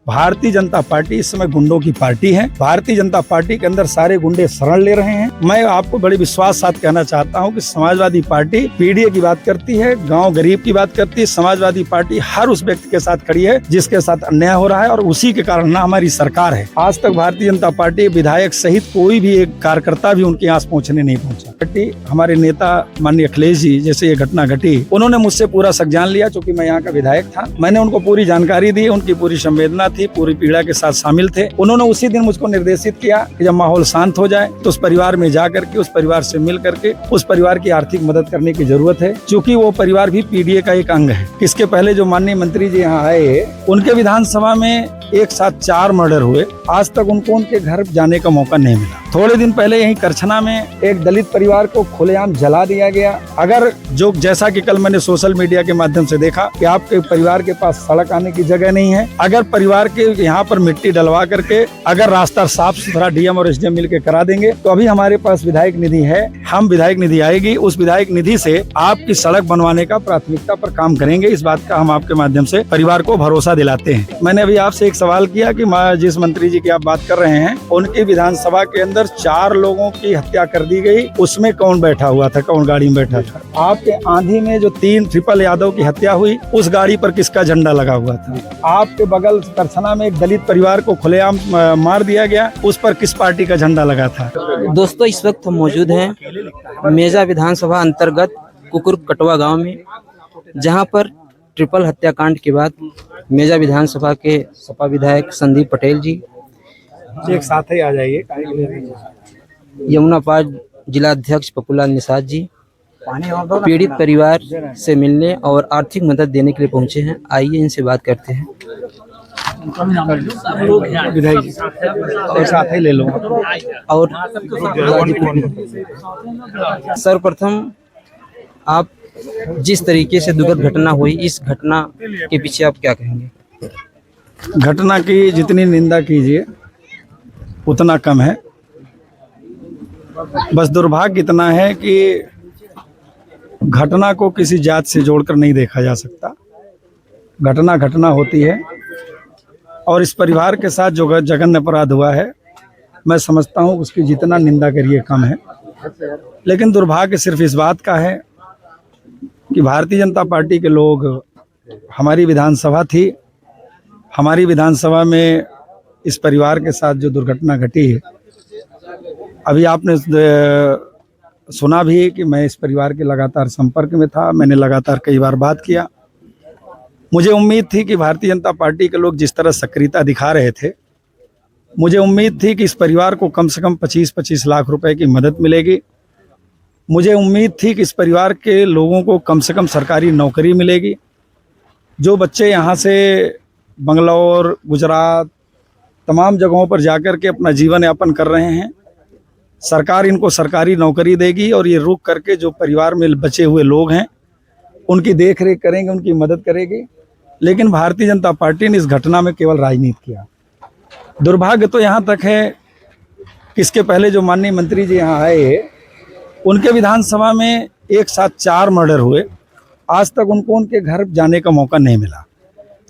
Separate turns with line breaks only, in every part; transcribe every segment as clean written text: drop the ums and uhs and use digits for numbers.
Bharatiya Janata party इस समय गुंडों की पार्टी है। भारतीय जनता पार्टी के अंदर सारे गुंडे शरण ले रहे हैं। मैं आपको बड़े विश्वास साथ कहना चाहता हूं कि समाजवादी पार्टी पीडीए की बात करती है, गांव गरीब की बात करती है। समाजवादी पार्टी हर उस व्यक्ति के साथ खड़ी है जिसके साथ अन्याय हो रहा है और उसी के कारण ना हमारी सरकार है। आज तक भारतीय जनता पार्टी विधायक सहित कोई भी एक कार्यकर्ता भी उनके यहाँ पहुँचने नहीं पहुंचा। हमारे नेता माननीय अखिलेश जी, जैसे ये घटना घटी, उन्होंने मुझसे पूरा संज्ञान लिया। चूंकि मैं यहाँ का विधायक था, मैंने उनको पूरी जानकारी दी, उनकी पूरी संवेदना थी, पूरी पीड़ा के साथ शामिल थे। उन्होंने उसी दिन मुझको निर्देशित किया कि जब माहौल शांत हो जाए तो उस परिवार में जा करके, उस परिवार से मिल करके उस परिवार की आर्थिक मदद करने की जरूरत है, क्योंकि वो परिवार भी पीडीए का एक अंग है। इसके पहले जो माननीय मंत्री जी यहाँ आए, उनके विधानसभा में एक साथ 4 मर्डर हुए। आज तक उनको उनके घर जाने का मौका नहीं मिला। थोड़े दिन पहले यहीं करछना में एक दलित परिवार को खुलेआम जला दिया गया। अगर जो जैसा कि कल मैंने सोशल मीडिया के माध्यम से देखा कि आपके परिवार के पास सड़क आने की जगह नहीं है, अगर परिवार के यहाँ पर मिट्टी डलवा करके अगर रास्ता साफ सुथरा डीएम और एसडीएम मिलकर करा देंगे तो अभी हमारे पास विधायक निधि है। हम विधायक निधि आएगी, उस विधायक निधि से आपकी सड़क बनवाने का प्राथमिकता पर काम करेंगे। इस बात का हम आपके माध्यम से परिवार को भरोसा दिलाते हैं। मैंने अभी आपसे एक सवाल किया कि जिस मंत्री जी की आप बात कर रहे हैं, उनकी विधानसभा के अंदर 4 लोगों की हत्या कर दी गई, उसमें कौन बैठा हुआ था, कौन गाड़ी में बैठा था? आपके आंधी में जो 3 ट्रिपल यादव की हत्या हुई, उस गाड़ी पर किसका झंडा लगा हुआ था? आपके बगल करछना में एक दलित परिवार को खुलेआम मार दिया गया, उस पर किस पार्टी का झंडा लगा था?
दोस्तों, इस वक्त हम मौजूद हैं मेजा विधानसभा अंतर्गत कुकुर कटवा गांव में, जहां पर ट्रिपल हत्याकांड के बाद मेजा विधानसभा के सपा विधायक संदीप पटेल जी
एक साथ ही आ जाइए,
यमुना पार जिला अध्यक्ष पप्पूलाल निषाद जी पीड़ित परिवार से मिलने और आर्थिक मदद देने के लिए पहुंचे हैं। आइए इनसे बात करते हैं।
विधायक जी और साथ ही ले लो।
और सर्वप्रथम आप जिस तरीके से दुखद घटना हुई, इस घटना के पीछे आप क्या कहेंगे?
घटना की जितनी निंदा कीजिए उतना कम है। बस दुर्भाग्य इतना है कि घटना को किसी जात से जोड़कर नहीं देखा जा सकता। घटना होती है और इस परिवार के साथ जो जघन्य अपराध हुआ है, मैं समझता हूँ उसकी जितना निंदा करिए कम है। लेकिन दुर्भाग्य सिर्फ इस बात का है कि भारतीय जनता पार्टी के लोग, हमारी विधानसभा थी, हमारी विधानसभा में इस परिवार के साथ जो दुर्घटना घटी है, अभी आपने सुना भी कि मैं इस परिवार के लगातार संपर्क में था, मैंने लगातार कई बार बात किया। मुझे उम्मीद थी कि भारतीय जनता पार्टी के लोग जिस तरह सक्रियता दिखा रहे थे, मुझे उम्मीद थी कि इस परिवार को कम से कम 25-25 लाख रुपए की मदद मिलेगी। मुझे उम्मीद थी कि इस परिवार के लोगों को कम से कम सरकारी नौकरी मिलेगी। जो बच्चे यहाँ से बंगलौर, गुजरात, तमाम जगहों पर जाकर के अपना जीवन यापन कर रहे हैं, सरकार इनको सरकारी नौकरी देगी और ये रुक करके जो परिवार में बचे हुए लोग हैं उनकी देख रेख करेंगे, उनकी मदद करेगी। लेकिन भारतीय जनता पार्टी ने इस घटना में केवल राजनीति किया। दुर्भाग्य तो यहाँ तक है कि इसके पहले जो माननीय मंत्री जी यहाँ आए, उनके विधानसभा में एक साथ 4 मर्डर हुए। आज तक उनको उनके घर जाने का मौका नहीं मिला।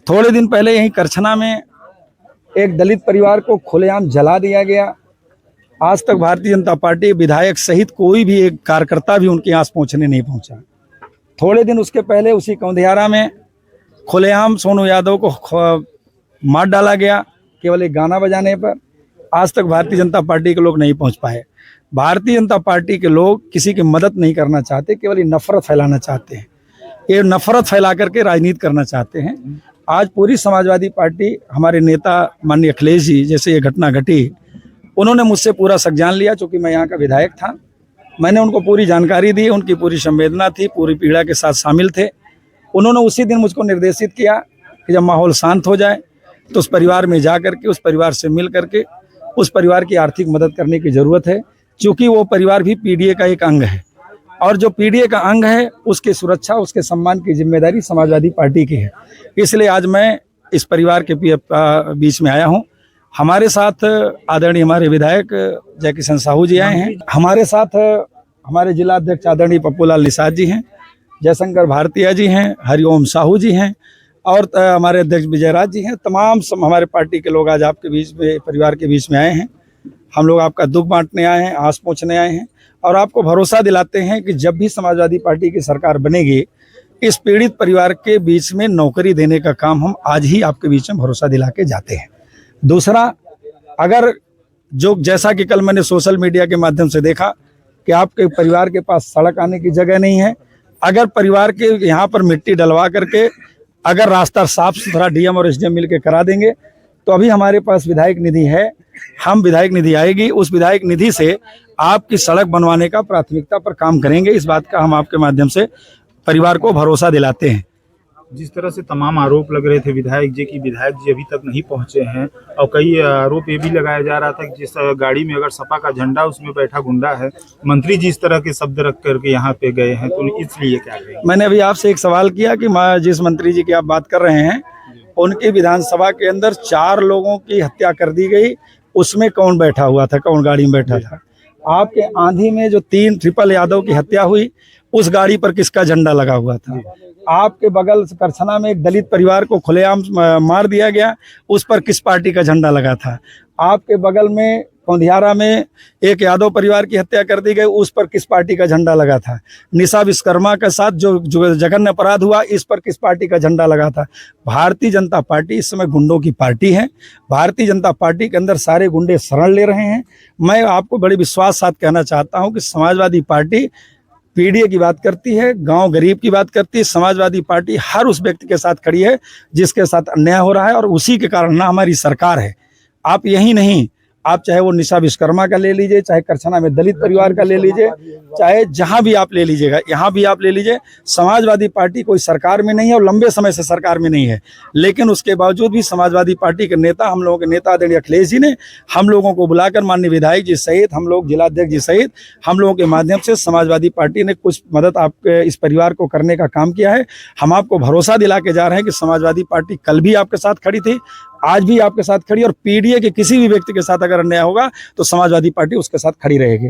थोड़े दिन पहले यहीं करछना में एक दलित परिवार को खुलेआम जला दिया गया। आज तक भारतीय जनता पार्टी विधायक सहित कोई भी एक कार्यकर्ता भी उनके यहाँ पहुँचने नहीं पहुँचा। थोड़े दिन उसके पहले उसी कौंधियारा में खुलेआम सोनू यादव को मार डाला गया केवल एक गाना बजाने पर। आज तक भारतीय जनता पार्टी के लोग नहीं पहुँच पाए। भारतीय जनता पार्टी के लोग किसी की मदद नहीं करना चाहते, केवल ये नफरत फैलाना चाहते हैं। ये नफरत फैला करके राजनीति करना चाहते हैं। आज पूरी समाजवादी पार्टी, हमारे नेता माननीय अखिलेश जी, जैसे ये घटना घटी, उन्होंने मुझसे पूरा संज्ञान लिया। चूंकि मैं यहाँ का विधायक था, मैंने उनको पूरी जानकारी दी, उनकी पूरी संवेदना थी, पूरी पीड़ा के साथ शामिल थे। उन्होंने उसी दिन मुझको निर्देशित किया कि जब माहौल शांत हो जाए तो उस परिवार में जा करके, उस परिवार से मिल करके उस परिवार की आर्थिक मदद करने की ज़रूरत है, क्योंकि वो परिवार भी पीडीए का एक अंग है और जो पीडीए का अंग है उसकी सुरक्षा, उसके सम्मान की जिम्मेदारी समाजवादी पार्टी की है। इसलिए आज मैं इस परिवार के बीच में आया हूँ। हमारे साथ आदरणीय हमारे विधायक जय किशन साहू जी आए हैं। हमारे साथ हमारे जिला अध्यक्ष आदरणीय पप्पूलाल निषाद जी हैं, जयशंकर भारतीय जी हैं, हरिओम साहू जी हैं और हमारे अध्यक्ष विजयराज जी हैं, तमाम हमारे पार्टी के लोग आज आपके बीच में, परिवार के बीच में आए हैं। हम लोग आपका दुख बांटने आए हैं, आस पूछने आए हैं और आपको भरोसा दिलाते हैं कि जब भी समाजवादी पार्टी की सरकार बनेगी, इस पीड़ित परिवार के बीच में नौकरी देने का काम हम आज ही आपके बीच में भरोसा दिला के जाते हैं। दूसरा, अगर जो जैसा कि कल मैंने सोशल मीडिया के माध्यम से देखा कि आपके परिवार के पास सड़क आने की जगह नहीं है, अगर परिवार के यहाँ पर मिट्टी डलवा करके अगर रास्ता साफ सुथरा डीएम और एसडीएम मिलकर करा देंगे तो अभी हमारे पास विधायक निधि है, हम विधायक निधि आएगी, उस विधायक निधि से आपकी सड़क बनवाने का प्राथमिकता पर काम करेंगे। इस बात का हम आपके माध्यम से परिवार को भरोसा दिलाते हैं।
जिस तरह से तमाम आरोप लग रहे थे विधायक जी की, विधायक जी अभी तक नहीं पहुंचे हैं और कई आरोप ये भी लगाया जा रहा था कि जिस गाड़ी में अगर सपा का झंडा उसमें बैठा गुंडा है, मंत्री जी इस तरह के शब्द रख करके यहाँ पे गए हैं, तो इसलिए क्या करेंगे?
मैंने अभी आपसे एक सवाल किया कि जिस मंत्री जी की आप बात कर रहे हैं उनकी विधानसभा के अंदर 4 लोगों की हत्या कर दी गई, उसमें कौन बैठा हुआ था, कौन गाड़ी में बैठा था? आपके आंधी में जो 3 ट्रिपल यादव की हत्या हुई, उस गाड़ी पर किसका झंडा लगा हुआ था? आपके बगल करछना में एक दलित परिवार को खुलेआम मार दिया गया, उस पर किस पार्टी का झंडा लगा था? आपके बगल में कौंधियारा में एक यादव परिवार की हत्या कर दी गई, उस पर किस पार्टी का झंडा लगा था? निशा विश्वकर्मा के साथ जो जघन्य अपराध हुआ, इस पर किस पार्टी का झंडा लगा था? भारतीय जनता पार्टी इस समय गुंडों की पार्टी है। भारतीय जनता पार्टी के अंदर सारे गुंडे शरण ले रहे हैं। मैं आपको बड़े विश्वास साथ कहना चाहता हूँ कि समाजवादी पार्टी पीडीए की बात करती है, गांव गरीब की बात करती है। समाजवादी पार्टी हर उस व्यक्ति के साथ खड़ी है जिसके साथ अन्याय हो रहा है, और उसी के कारण ना हमारी सरकार है। आप यही नहीं, आप चाहे वो निशा विश्वकर्मा का ले लीजिए, चाहे करछना में दलित परिवार का ले लीजिए, चाहे जहां भी आप ले लीजिएगा, यहाँ भी आप ले लीजिए, समाजवादी पार्टी कोई सरकार में नहीं है और लंबे समय से सरकार में नहीं है। लेकिन उसके बावजूद भी समाजवादी पार्टी के नेता, हम लोगों के नेता आदरणीय अखिलेश जी ने हम लोगों को बुलाकर, माननीय विधायक जी सहित, हम लोग जिलाध्यक्ष जी सहित, हम लोगों के माध्यम से समाजवादी पार्टी ने कुछ मदद आपके इस परिवार को करने का काम किया है। हम आपको भरोसा दिला के जा रहे हैं कि समाजवादी पार्टी कल भी आपके साथ खड़ी थी, आज भी आपके साथ खड़ी, और पीडीए के किसी भी व्यक्ति के साथ अगर अन्याय होगा तो समाजवादी पार्टी उसके साथ खड़ी रहेगी।